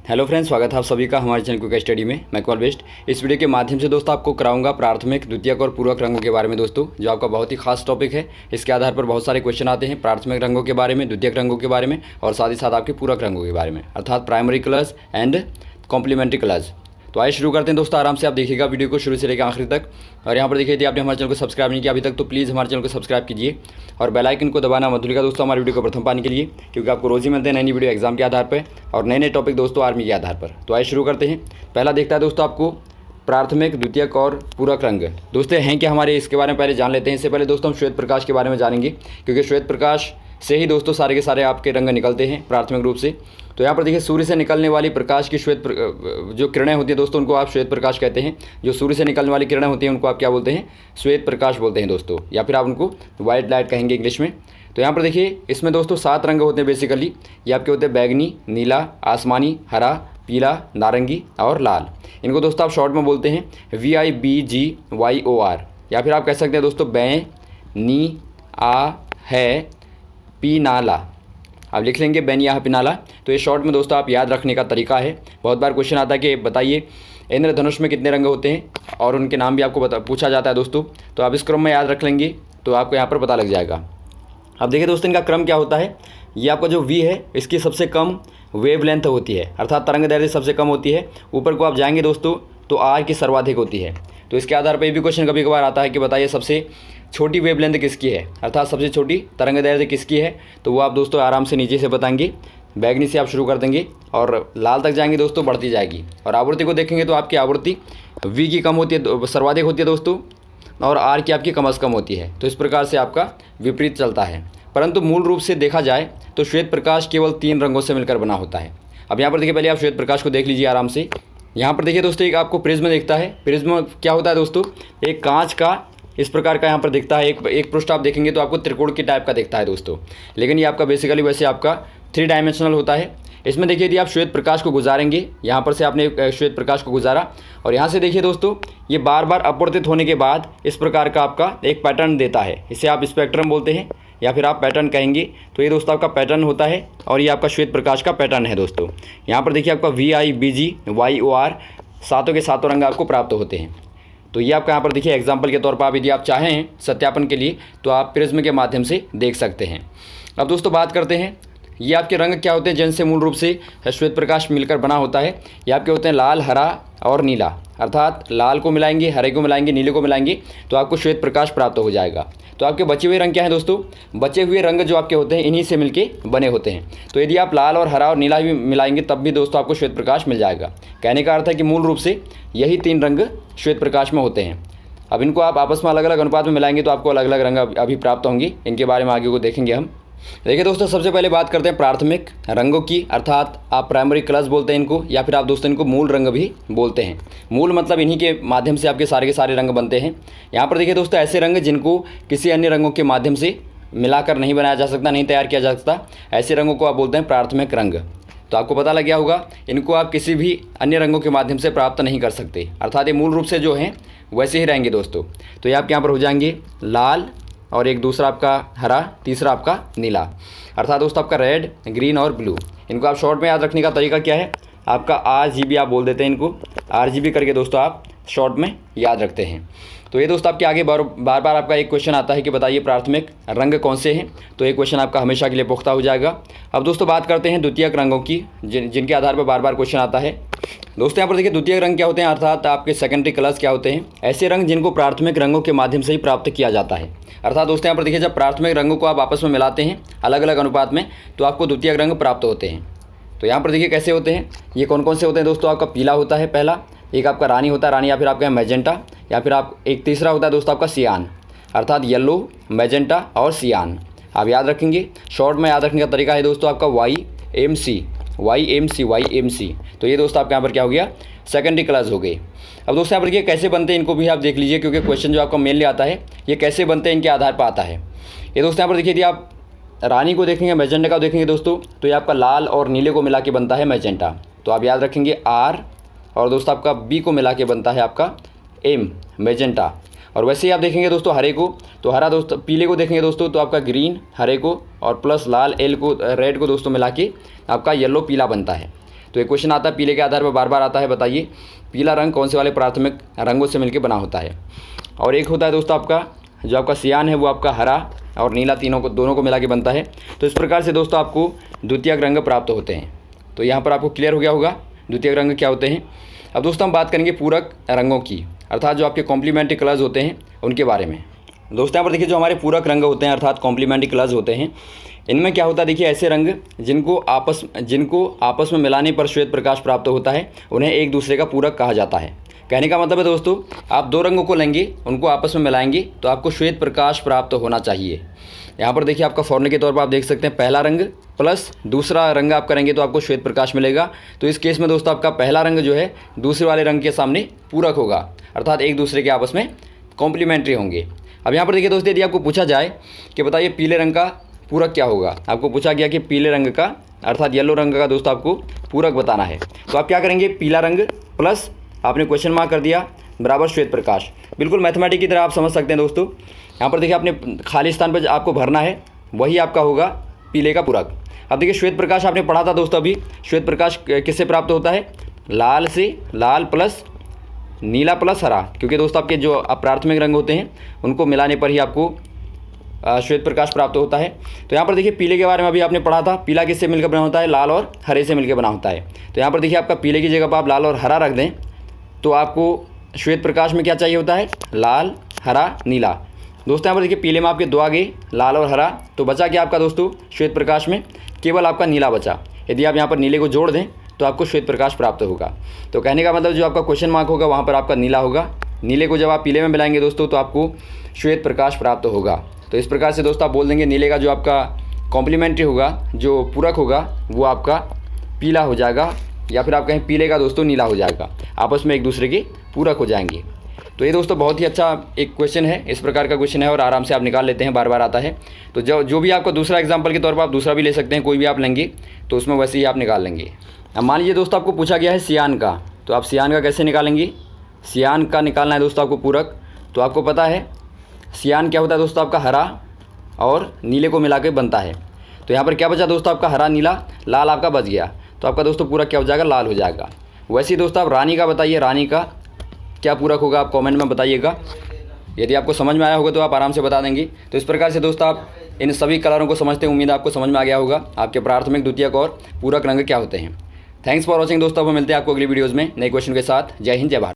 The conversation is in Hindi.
हेलो फ्रेंड्स, स्वागत है आप सभी का हमारे चैनल क्विक स्टडी में। मैं कमल बेस्ट। इस वीडियो के माध्यम से दोस्तों आपको कराऊंगा प्राथमिक, द्वितीयक और पूरक रंगों के बारे में दोस्तों, जो आपका बहुत ही खास टॉपिक है। इसके आधार पर बहुत सारे क्वेश्चन आते हैं प्राथमिक रंगों के बारे में, द्वितीयक रंगों के बारे में और साथ ही साथ आपके पूरक रंगों के बारे में, अर्थात primary colours and complementary colours. तो आइए शुरू करते हैं दोस्तों। आराम से आप देखिएगा वीडियो को शुरू से लेकर आखिर तक। और यहाँ पर देखिए, यदि आपने हमारे चैनल को सब्सक्राइब नहीं किया अभी तक तो प्लीज़ हमारे चैनल को सब्सक्राइब कीजिए और बेल आइकन को दबाना मत भूलिएगा दोस्तों, हमारे वीडियो को प्रथम पाने के लिए, क्योंकि आपको रोज़ ही मिलते हैं नई वीडियो एग्जाम के आधार पर और नए नए टॉपिक दोस्तों आर्मी के आधार पर। तो आइए शुरू करते हैं। पहला देखता है दोस्तों आपको प्राथमिक, द्वितीयक और पूरक रंग। दोस्तों हैं क्या हमारे, इसके बारे में पहले जान लेते हैं। इससे पहले दोस्तों हम श्वेत प्रकाश के बारे में जानेंगे, क्योंकि श्वेत प्रकाश से ही दोस्तों सारे के सारे आपके रंग निकलते हैं प्राथमिक रूप से। तो यहाँ पर देखिए, सूर्य से निकलने वाली प्रकाश की जो किरणें होती हैं दोस्तों, उनको आप श्वेत प्रकाश कहते हैं। जो सूर्य से निकलने वाली किरणें होती हैं उनको आप क्या बोलते हैं, श्वेत प्रकाश बोलते हैं दोस्तों, या फिर आप उनको वाइट लाइट कहेंगे इंग्लिश में। तो यहाँ पर देखिए, इसमें दोस्तों 7 रंग होते हैं बेसिकली। ये आपके होते हैं बैगनी, नीला, आसमानी, हरा, पीला, नारंगी और लाल। इनको दोस्तों आप शॉर्ट में बोलते हैं VIBGYOR, या फिर आप कह सकते हैं दोस्तों बै, नी, आ, है, पी, नाला। आप लिख लेंगे बैनिया पिनाला। तो ये शॉर्ट में दोस्तों आप याद रखने का तरीका है। बहुत बार क्वेश्चन आता है कि बताइए इंद्रधनुष में कितने रंग होते हैं, और उनके नाम भी आपको पूछा जाता है दोस्तों। तो आप इस क्रम में याद रख लेंगे तो आपको यहाँ पर पता लग जाएगा। अब देखिए दोस्तों, इनका क्रम क्या होता है। ये आपका जो V है, इसकी सबसे कम वेव लेंथ होती है, अर्थात तरंग दैर्घ्य सबसे कम होती है। ऊपर को आप जाएंगे दोस्तों तो R की सर्वाधिक होती है। तो इसके आधार पर भी क्वेश्चन कभी कभार आता है कि बताइए सबसे छोटी वेवलेंथ किसकी है, अर्थात सबसे छोटी तरंग दैर्घ्य किसकी है। तो वो आप दोस्तों आराम से नीचे से बताएंगे। बैगनी से आप शुरू कर देंगे और लाल तक जाएंगे दोस्तों, बढ़ती जाएगी। और आवृत्ति को देखेंगे तो आपकी आवृत्ति V की कम होती है, सर्वाधिक होती है दोस्तों, और R की आपकी कम से कम होती है। तो इस प्रकार से आपका विपरीत चलता है। परंतु मूल रूप से देखा जाए तो श्वेत प्रकाश केवल 3 रंगों से मिलकर बना होता है। अब यहाँ पर देखिए, पहले आप श्वेत प्रकाश को देख लीजिए आराम से। यहाँ पर देखिए दोस्तों, एक आपको प्रिज्म दिखता है। प्रिज्म क्या होता है दोस्तों, एक कांच का इस प्रकार का यहाँ पर दिखता है। एक पृष्ठ आप देखेंगे तो आपको त्रिकोण की टाइप का दिखता है दोस्तों, लेकिन ये आपका बेसिकली वैसे आपका 3 डायमेंशनल होता है। इसमें देखिए, यदि आप श्वेत प्रकाश को गुजारेंगे, यहाँ पर से आपने श्वेत प्रकाश को गुजारा और यहाँ से देखिए दोस्तों, ये बार बार अपवर्तित होने के बाद इस प्रकार का आपका एक पैटर्न देता है। इसे आप स्पेक्ट्रम बोलते हैं या फिर आप पैटर्न कहेंगे। तो ये दोस्तों आपका पैटर्न होता है और ये आपका श्वेत प्रकाश का पैटर्न है दोस्तों। यहाँ पर देखिए आपका VIBGYOR, सातों के सातों रंग आपको प्राप्त होते हैं। तो ये आपका यहाँ पर देखिए एग्जाम्पल के तौर पर आप यदि आप चाहें सत्यापन के लिए तो आप प्रिज्म के माध्यम से देख सकते हैं। अब दोस्तों बात करते हैं, ये आपके रंग क्या होते हैं जिनसे मूल रूप से श्वेत प्रकाश मिलकर बना होता है। ये आपके होते हैं लाल, हरा और नीला, अर्थात लाल को मिलाएंगे, हरे को मिलाएंगे, नीले को मिलाएंगे तो आपको श्वेत प्रकाश प्राप्त हो जाएगा। तो आपके बचे हुए रंग क्या हैं दोस्तों, बचे हुए रंग जो आपके होते हैं इन्हीं से मिलके बने होते हैं। तो यदि आप लाल और हरा और नीला भी मिलाएंगे तब भी दोस्तों आपको श्वेत प्रकाश मिल जाएगा। कहने का अर्थ है कि मूल रूप से यही 3 रंग श्वेत प्रकाश में होते हैं। अब इनको आप आपस में अलग अलग अनुपात में मिलाएंगे तो आपको अलग अलग रंग अभी प्राप्त होंगे। इनके बारे में आगे को देखेंगे हम। देखिए दोस्तों, सबसे पहले बात करते हैं प्राथमिक रंगों की, अर्थात आप प्राइमरी कलर्स बोलते हैं इनको, या फिर आप दोस्तों इनको मूल रंग भी बोलते हैं। मूल मतलब इन्हीं के माध्यम से आपके सारे के सारे रंग बनते हैं। यहाँ पर देखिए दोस्तों, ऐसे रंग जिनको किसी अन्य रंगों के माध्यम से मिलाकर नहीं बनाया जा सकता, नहीं तैयार किया जा सकता, ऐसे रंगों को आप बोलते हैं प्राथमिक रंग। तो आपको पता लग गया होगा, इनको आप किसी भी अन्य रंगों के माध्यम से प्राप्त नहीं कर सकते, अर्थात ये मूल रूप से जो हैं वैसे ही रहेंगे दोस्तों। तो ये आपके यहाँ पर हो जाएंगे लाल, और एक दूसरा आपका हरा, तीसरा आपका नीला, अर्थात दोस्तों आपका रेड, ग्रीन और ब्लू। इनको आप शॉर्ट में याद रखने का तरीका क्या है, आपका RGB आप बोल देते हैं इनको। RGB करके दोस्तों आप शॉर्ट में याद रखते हैं। तो ये दोस्तों आपके आगे बार बार आपका एक क्वेश्चन आता है कि बताइए प्राथमिक रंग कौन से हैं। तो ये क्वेश्चन आपका हमेशा के लिए पुख्ता हो जाएगा। अब दोस्तों बात करते हैं द्वितीयक रंगों की, जिनके आधार पर बार बार क्वेश्चन आता है। दोस्तों यहाँ पर देखिए, द्वितीयक रंग क्या होते हैं, अर्थात आपके सेकेंडरी कलर्स क्या होते हैं। ऐसे रंग जिनको प्राथमिक रंगों के माध्यम से ही प्राप्त किया जाता है। अर्थात दोस्तों यहाँ पर देखिए, जब प्राथमिक रंगों को आप आपस में मिलाते हैं अलग अलग अनुपात में तो आपको द्वितीयक रंग प्राप्त होते हैं। तो यहाँ पर देखिए कैसे होते हैं, ये कौन कौन से होते हैं दोस्तों। आपका पीला होता है पहला, एक आपका रानी होता है, रानी या फिर आपका मैजेंटा, या फिर आप एक तीसरा होता है दोस्तों आपका सियान, अर्थात येलो, मैजेंटा और सियान। आप याद रखेंगे, शॉर्ट में याद रखने का तरीका है दोस्तों आपका YMC। तो ये दोस्तों आपके यहाँ पर क्या हो गया, सेकेंडरी कलर्स हो गए। अब दोस्तों यहाँ पर देखिए कैसे बनते हैं, इनको भी आप देख लीजिए, क्योंकि क्वेश्चन जो आपका मेनली आता है ये कैसे बनते हैं इनके आधार पर आता है। ये दोस्तों यहाँ पर देखिए, यदि आप रानी को देखेंगे, मैजेंटा का देखेंगे दोस्तों, तो ये आपका लाल और नीले को मिला के बनता है मैजेंटा। तो आप याद रखेंगे R, और दोस्तों आपका B को मिला के बनता है आपका M, मैजेंटा। और वैसे ही आप देखेंगे दोस्तों हरे को, तो हरा दोस्तों, पीले को देखेंगे दोस्तों तो आपका ग्रीन, हरे को और प्लस लाल, रेड को दोस्तों मिला के आपका येलो, पीला बनता है। तो ये क्वेश्चन आता है पीले के आधार पर बार बार आता है, बताइए पीला रंग कौन से वाले प्राथमिक रंगों से मिलकर बना होता है। और एक होता है दोस्तों आपका जो आपका सियान है वो आपका हरा और नीला दोनों को मिला के बनता है। तो इस प्रकार से दोस्तों आपको द्वितीयक रंग प्राप्त होते हैं। तो यहाँ पर आपको क्लियर हो गया होगा द्वितीयक रंग क्या होते हैं। अब दोस्तों हम बात करेंगे पूरक रंगों की, अर्थात जो आपके कॉम्प्लीमेंट्री कलर्स होते हैं उनके बारे में। दोस्तों यहाँ पर देखिए जो हमारे पूरक रंग होते हैं अर्थात कॉम्प्लीमेंट्री कलर्स होते हैं, इनमें क्या होता है देखिए ऐसे रंग जिनको आपस में मिलाने पर श्वेत प्रकाश प्राप्त होता है उन्हें एक दूसरे का पूरक कहा जाता है। कहने का मतलब है दोस्तों आप दो रंगों को लेंगे, उनको आपस में मिलाएंगे तो आपको श्वेत प्रकाश प्राप्त होना चाहिए। यहाँ पर देखिए आपका फॉर्मूले के तौर पर आप देख सकते हैं पहला रंग प्लस दूसरा रंग आप करेंगे तो आपको श्वेत प्रकाश मिलेगा। तो इस केस में दोस्तों आपका पहला रंग जो है दूसरे वाले रंग के सामने पूरक होगा, अर्थात एक दूसरे के आपस में कॉम्प्लीमेंट्री होंगे। अब यहाँ पर देखिए दोस्तों यदि आपको पूछा जाए कि बताइए पीले रंग का पूरक क्या होगा, आपको पूछा गया कि पीले रंग का अर्थात येलो रंग का दोस्तों आपको पूरक बताना है, तो आप क्या करेंगे पीला रंग प्लस आपने क्वेश्चन मार्क कर दिया बराबर श्वेत प्रकाश। बिल्कुल मैथमेटिक की तरह आप समझ सकते हैं दोस्तों। यहाँ पर देखिए आपने खाली स्थान पर आपको भरना है, वही आपका होगा पीले का पूरक। अब देखिए श्वेत प्रकाश आपने पढ़ा था दोस्तों अभी, श्वेत प्रकाश किससे प्राप्त होता है, लाल से, लाल प्लस नीला प्लस हरा, क्योंकि दोस्तों आपके जो प्राथमिक रंग होते हैं उनको मिलाने पर ही आपको श्वेत प्रकाश प्राप्त होता है। तो यहाँ पर देखिए पीले के बारे में अभी आपने पढ़ा था, पीला किससे मिलकर बना होता है, लाल और हरे से मिलकर बना होता है। तो यहाँ पर देखिए आपका पीले की जगह पर आप लाल और हरा रख दें तो आपको श्वेत प्रकाश में क्या चाहिए होता है, लाल हरा नीला। दोस्तों यहाँ पर देखिए पीले में आपके दो आ गए लाल और हरा, तो बचा क्या आपका दोस्तों श्वेत प्रकाश में केवल आपका नीला बचा। यदि आप यहाँ पर नीले को जोड़ दें तो आपको श्वेत प्रकाश प्राप्त होगा। तो कहने का मतलब जो आपका क्वेश्चन मार्क होगा वहाँ पर आपका नीला होगा, नीले को जब आप पीले में मिलाएंगे दोस्तों तो आपको श्वेत प्रकाश प्राप्त होगा। तो इस प्रकार से दोस्तों आप बोल देंगे नीले का जो आपका कॉम्प्लीमेंट्री होगा, जो पूरक होगा वो आपका पीला हो जाएगा, या फिर आप कहें पीले का दोस्तों नीला हो जाएगा, आपस में एक दूसरे के पूरक हो जाएंगे। तो ये दोस्तों बहुत ही अच्छा एक क्वेश्चन है, इस प्रकार का क्वेश्चन है और आराम से आप निकाल लेते हैं, बार बार आता है। तो जो भी आपको दूसरा एग्जाम्पल के तौर पर आप दूसरा भी ले सकते हैं, कोई भी आप लेंगे तो उसमें वैसे ही आप निकाल लेंगे। अब मान लीजिए दोस्तों आपको पूछा गया है सियान का, तो आप सियान का कैसे निकालेंगे, सियान का निकालना है दोस्तों आपको पूरक। तो आपको पता है सियान क्या होता है दोस्तों आपका हरा और नीले को मिला के बनता है। तो यहाँ पर क्या बचा दोस्तों आपका हरा नीला, लाल आपका बच गया, तो आपका दोस्तों पूरक क्या हो जाएगा, लाल हो जाएगा। वैसे ही दोस्तों आप रानी का बताइए, रानी का क्या पूरक होगा, आप कमेंट में बताइएगा। यदि आपको समझ में आया होगा तो आप आराम से बता देंगे। तो इस प्रकार से दोस्तों आप इन सभी कलरों को समझते हैं, उम्मीद है आपको समझ में आ गया होगा आपके प्राथमिक द्वितीयक और पूरक रंग क्या होते हैं। थैंक्स फॉर वॉचिंग दोस्तों, अब मिलते हैं आपको अगली वीडियोज़ में नए क्वेश्चन के साथ। जय हिंद, जय भारत।